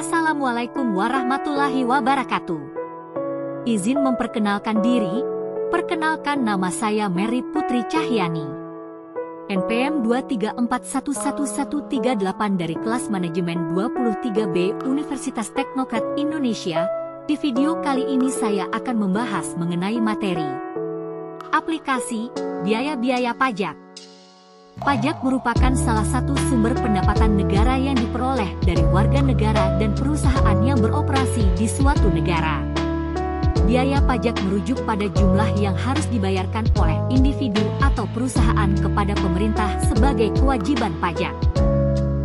Assalamualaikum warahmatullahi wabarakatuh. Izin memperkenalkan diri. Perkenalkan, nama saya Mary Putri Cahyani, NPM 2341138 dari kelas manajemen 23B Universitas Teknokrat Indonesia. Di video kali ini saya akan membahas mengenai materi aplikasi biaya-biaya pajak. Pajak merupakan salah satu sumber pendapatan negara yang diperoleh dari warga negara dan perusahaan yang beroperasi di suatu negara. Biaya pajak merujuk pada jumlah yang harus dibayarkan oleh individu atau perusahaan kepada pemerintah sebagai kewajiban pajak.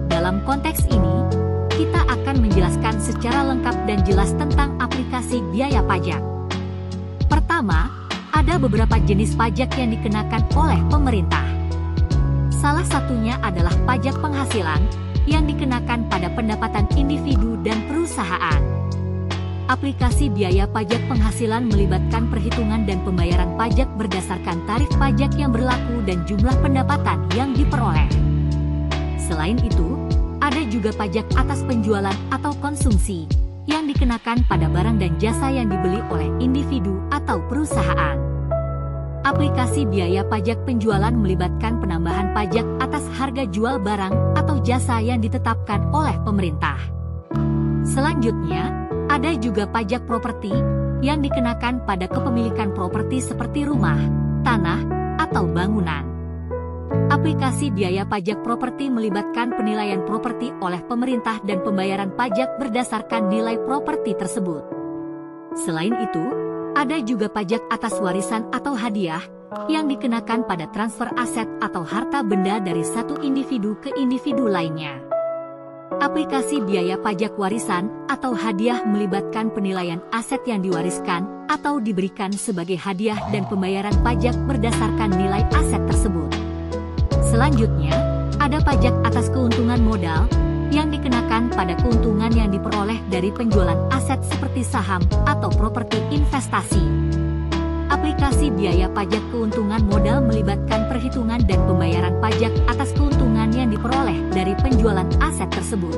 Dalam konteks ini, kita akan menjelaskan secara lengkap dan jelas tentang aplikasi biaya pajak. Pertama, ada beberapa jenis pajak yang dikenakan oleh pemerintah. Salah satunya adalah pajak penghasilan yang dikenakan pada pendapatan individu dan perusahaan. Aplikasi biaya pajak penghasilan melibatkan perhitungan dan pembayaran pajak berdasarkan tarif pajak yang berlaku dan jumlah pendapatan yang diperoleh. Selain itu, ada juga pajak atas penjualan atau konsumsi yang dikenakan pada barang dan jasa yang dibeli oleh individu atau perusahaan. Aplikasi biaya pajak penjualan melibatkan penambahan pajak atas harga jual barang atau jasa yang ditetapkan oleh pemerintah. Selanjutnya, ada juga pajak properti yang dikenakan pada kepemilikan properti seperti rumah, tanah, atau bangunan. Aplikasi biaya pajak properti melibatkan penilaian properti oleh pemerintah dan pembayaran pajak berdasarkan nilai properti tersebut. Selain itu, ada juga pajak atas warisan atau hadiah yang dikenakan pada transfer aset atau harta benda dari satu individu ke individu lainnya. Aplikasi biaya pajak warisan atau hadiah melibatkan penilaian aset yang diwariskan atau diberikan sebagai hadiah dan pembayaran pajak berdasarkan nilai aset tersebut. Selanjutnya, ada pajak atas keuntungan modal yang dikenakan pada keuntungan yang diperoleh dari penjualan aset seperti saham atau properti investasi. Aplikasi biaya pajak keuntungan modal melibatkan perhitungan dan pembayaran pajak atas keuntungan yang diperoleh dari penjualan aset tersebut.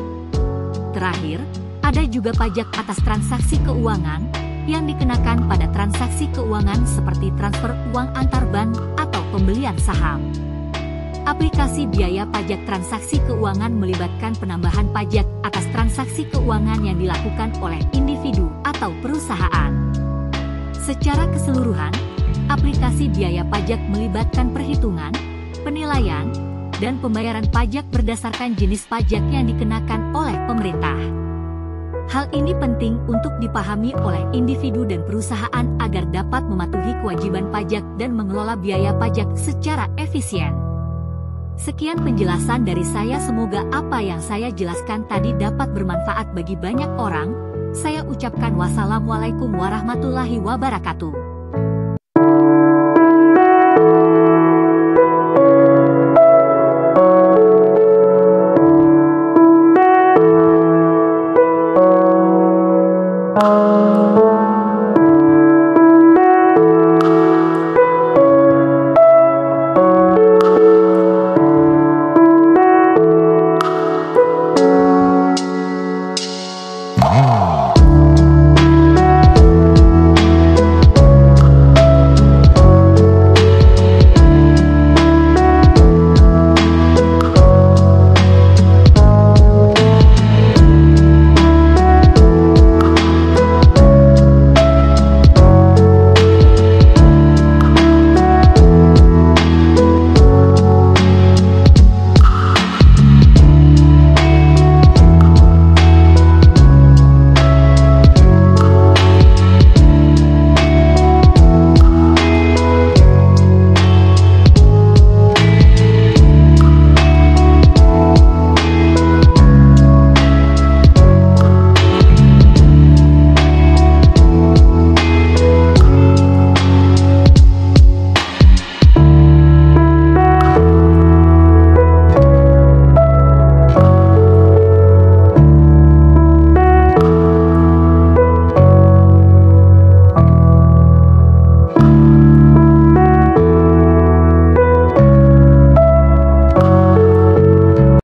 Terakhir, ada juga pajak atas transaksi keuangan yang dikenakan pada transaksi keuangan seperti transfer uang antar bank atau pembelian saham. Aplikasi biaya pajak transaksi keuangan melibatkan penambahan pajak atas transaksi keuangan yang dilakukan oleh individu atau perusahaan. Secara keseluruhan, aplikasi biaya pajak melibatkan perhitungan, penilaian, dan pembayaran pajak berdasarkan jenis pajak yang dikenakan oleh pemerintah. Hal ini penting untuk dipahami oleh individu dan perusahaan agar dapat mematuhi kewajiban pajak dan mengelola biaya pajak secara efisien. Sekian penjelasan dari saya, semoga apa yang saya jelaskan tadi dapat bermanfaat bagi banyak orang. Saya ucapkan wassalamualaikum warahmatullahi wabarakatuh.